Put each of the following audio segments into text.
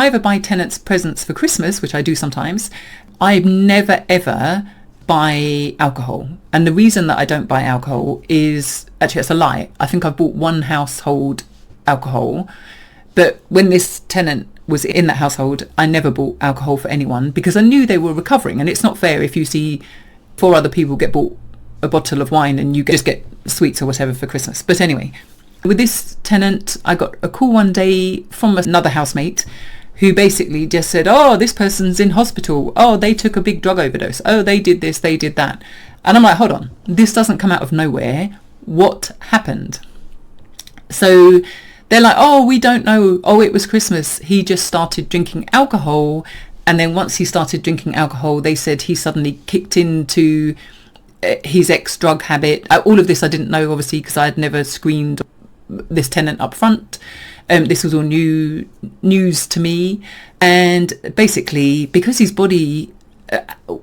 I ever buy tenants presents for Christmas, which I do sometimes, I never ever buy alcohol. And the reason that I don't buy alcohol is, actually it's a lie. I think I've bought one household alcohol, but when this tenant was in that household, I never bought alcohol for anyone because I knew they were recovering. And it's not fair if you see 4 other people get bought a bottle of wine and you just get sweets or whatever for Christmas. But anyway, with this tenant, I got a call one day from another housemate who basically just said, oh, this person's in hospital. Oh, they took a big drug overdose. Oh, they did this, they did that. And I'm like, hold on, this doesn't come out of nowhere. What happened? So they're like, oh, we don't know. Oh, it was Christmas. He just started drinking alcohol. And then once he started drinking alcohol, they said he suddenly kicked into his ex-drug habit. All of this I didn't know, obviously, because I had never screened this tenant up front. This was all new news to me. And basically, because his body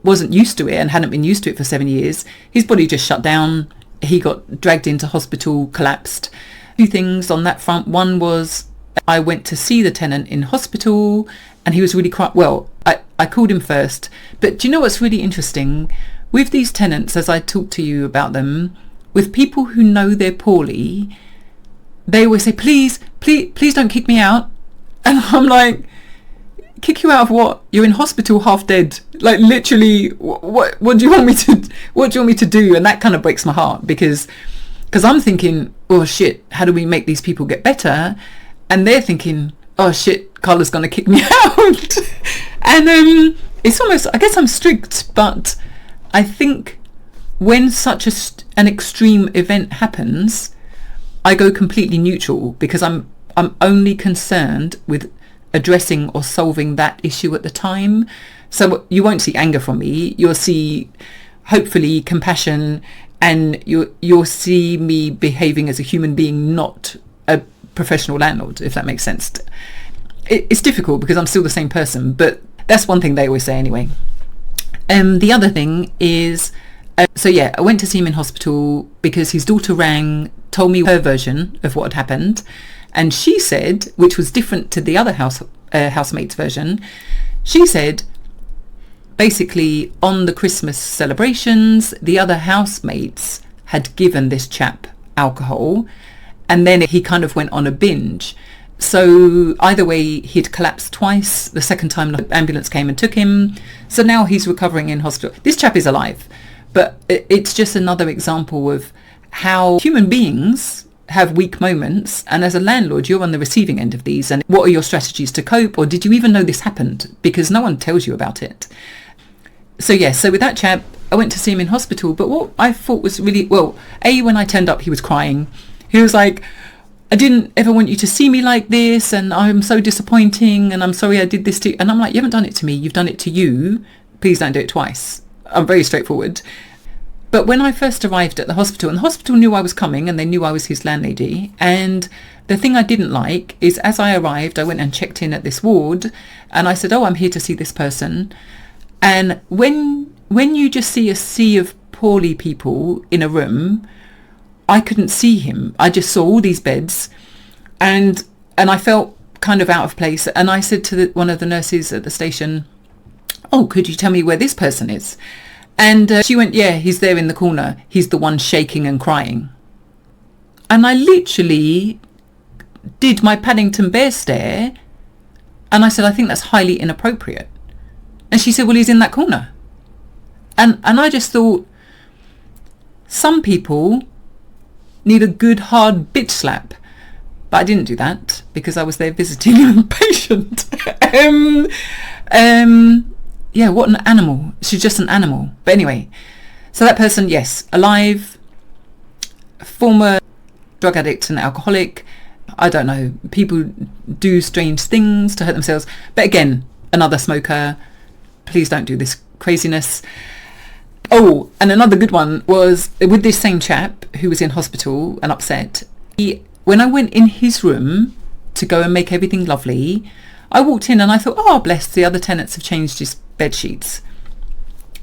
wasn't used to it and hadn't been used to it for 7 years, his body just shut down. He got dragged into hospital, collapsed. 2 things on that front. One was I went to see the tenant in hospital and he was really quite well. I called him first. But do you know what's really interesting? With these tenants, as I talk to you about them, with people who know they're poorly, they always say, please don't kick me out. And I'm like, kick you out of what? You're in hospital half dead. Like literally, what do you want me to do? And that kind of breaks my heart because I'm thinking, oh shit, how do we make these people get better? And they're thinking, oh shit, Carla's gonna kick me out. And it's almost, I guess I'm strict, but I think when such an extreme event happens, I go completely neutral because I'm only concerned with addressing or solving that issue at the time. So you won't see anger from me. You'll see hopefully compassion, and you'll see me behaving as a human being, not a professional landlord, if that makes sense. It's difficult because I'm still the same person, but that's one thing they always say anyway. The other thing is, so yeah, I went to see him in hospital because his daughter rang, told me her version of what had happened, and she said, which was different to the other housemate's version, she said basically on the Christmas celebrations, the other housemates had given this chap alcohol, and then he kind of went on a binge. So either way, he'd collapsed twice. The second time the ambulance came and took him. So now he's recovering in hospital. This chap is alive, but it's just another example of how human beings have weak moments, and as a landlord you're on the receiving end of these. And what are your strategies to cope, or did you even know this happened? Because no one tells you about it. So yes, so with that chap, I went to see him in hospital, but what I thought was really, well, when I turned up he was crying. He was like, I didn't ever want you to see me like this, and I'm so disappointing, and I'm sorry I did this to you. And I'm like, you haven't done it to me, you've done it to you. Please don't do it twice. I'm very straightforward. But when I first arrived at the hospital, and the hospital knew I was coming and they knew I was his landlady, and the thing I didn't like is as I arrived, I went and checked in at this ward and I said, oh, I'm here to see this person. And when you just see a sea of poorly people in a room, I couldn't see him. I just saw all these beds and I felt kind of out of place. And I said to one of the nurses at the station, oh, could you tell me where this person is? And she went, yeah, he's there in the corner. He's the one shaking and crying. And I literally did my Paddington Bear stare. And I said, I think that's highly inappropriate. And she said, well, he's in that corner. And I just thought, some people need a good hard bitch slap. But I didn't do that because I was there visiting a patient. Yeah, what an animal. She's just an animal. But anyway, so that person, yes, alive, former drug addict and alcoholic. I don't know. People do strange things to hurt themselves. But again, another smoker. Please don't do this craziness. Oh, and another good one was with this same chap who was in hospital and upset. When I went in his room to go and make everything lovely, I walked in and I thought, oh, bless, the other tenants have changed his bed sheets.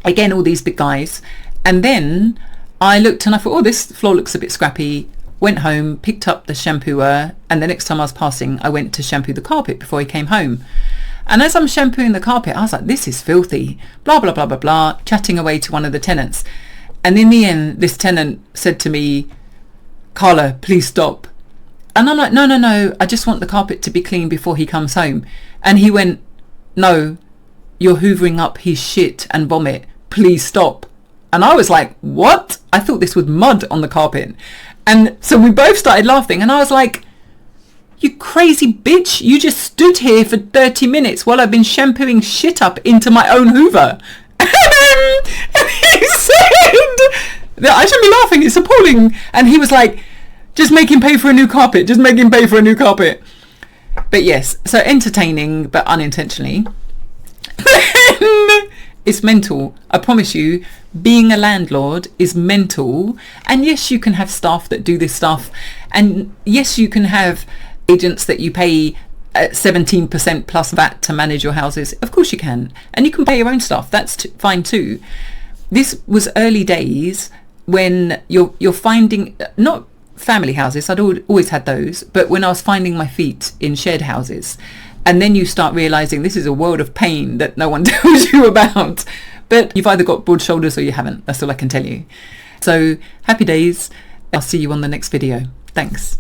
Again, all these big guys. And then I looked and I thought, oh, this floor looks a bit scrappy. Went home, picked up the shampooer, and the next time I was passing, I went to shampoo the carpet before he came home. And as I'm shampooing the carpet, I was like, this is filthy, blah, blah, blah, blah, blah, chatting away to one of the tenants. And in the end, this tenant said to me, Carla, please stop. And I'm like, no, I just want the carpet to be clean before he comes home. And he went, no, you're hoovering up his shit and vomit. Please stop. And I was like, what? I thought this was mud on the carpet. And so we both started laughing. And I was like, you crazy bitch. You just stood here for 30 minutes while I've been shampooing shit up into my own hoover. And he said, I shouldn't be laughing. It's appalling. And he was like, just make him pay for a new carpet. Just make him pay for a new carpet. But yes, so entertaining, but unintentionally. It's mental. I promise you, being a landlord is mental. And yes, you can have staff that do this stuff. And yes, you can have agents that you pay 17% plus VAT to manage your houses. Of course you can. And you can pay your own staff. That's fine too. This was early days when you're finding, not family houses, I'd always had those, but when I was finding my feet in shared houses. And then you start realising this is a world of pain that no one tells you about. But you've either got broad shoulders or you haven't. That's all I can tell you. So happy days. I'll see you on the next video. Thanks.